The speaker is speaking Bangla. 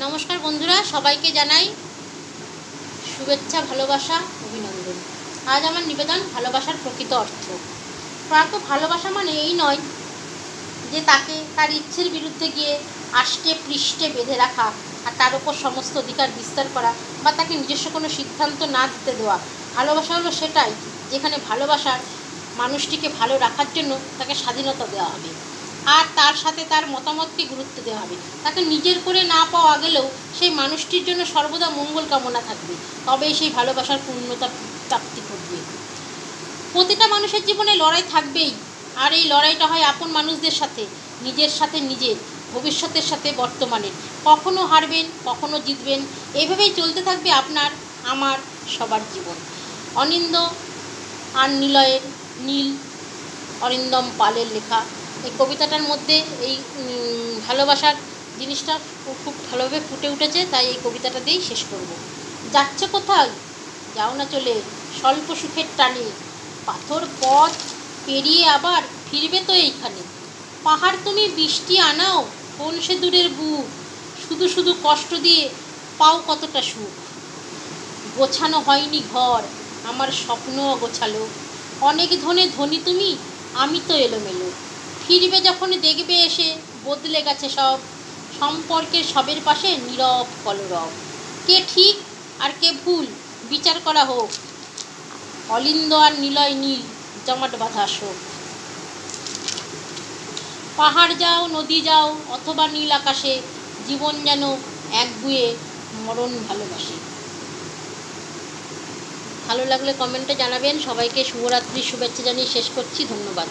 নমস্কার বন্ধুরা, সবাইকে জানাই শুভেচ্ছা, ভালোবাসা, অভিনন্দন। আজ আমার নিবেদন ভালোবাসার প্রকৃত অর্থ। প্রয়াত ভালোবাসা মানে এই নয় যে তাকে তার ইচ্ছের বিরুদ্ধে গিয়ে আষ্টে পৃষ্ঠে বেঁধে রাখা আর তার উপর সমস্ত অধিকার বিস্তার করা বা তাকে নিজস্ব কোনো সিদ্ধান্ত না দিতে দেওয়া। ভালোবাসা হলো সেটাই যেখানে ভালোবাসার মানুষটিকে ভালো রাখার জন্য তাকে স্বাধীনতা দেওয়া হবে আর তার সাথে তার মতামতকে গুরুত্ব দেওয়া হবে। তাকে নিজের করে না পাওয়া গেলেও সেই মানুষটির জন্য সর্বদা মঙ্গল কামনা থাকবে, তবেই সেই ভালোবাসার পূর্ণতা প্রাপ্তি করবে। প্রতিটা মানুষের জীবনে লড়াই থাকবেই, আর এই লড়াইটা হয় আপন মানুষদের সাথে, নিজের সাথে নিজের, ভবিষ্যতের সাথে বর্তমানের। কখনো হারবেন, কখনো জিতবেন, এইভাবেই চলতে থাকবে আপনার আমার সবার জীবন। অনিন্দ আর নিলয়ের নীল, অরিন্দম পালের লেখা এই কবিতাটার মধ্যে এই ভালোবাসার জিনিসটা খুব ভালোভাবে ফুটে উঠেছে, তাই এই কবিতাটা দিয়েই শেষ করব। যাচ্ছে কোথায়? যাও না চলে স্বল্প সুখের টানে, পাথর পথ পেরিয়ে আবার ফিরবে তো এইখানে। পাহাড় তুমি বৃষ্টি আনাও, কোন সে দূরের বুক, শুধু শুধু কষ্ট দিয়ে পাও কতটা সুখ। গোছানো হয়নি ঘর, আমার স্বপ্ন গোছালো, অনেক ধনে ধনী তুমি, আমি তো এলোমেলো। ফিরবে যখন দেখবে এসে বদলে গেছে সব, সম্পর্কের সবের পাশে নীরব কলরব। কে ঠিক আর কে ভুল বিচার করা হোক, অলিন্দ আর নিলয় নীল জমাট বাঁধা শোক। পাহাড় যাও, নদী যাও, অথবা নীল আকাশে, জীবন যেন এক বুয়ে মরণ ভালোবাসে। ভালো লাগলে কমেন্টে জানাবেন। সবাইকে শুভরাত্রির শুভেচ্ছা জানিয়ে শেষ করছি। ধন্যবাদ।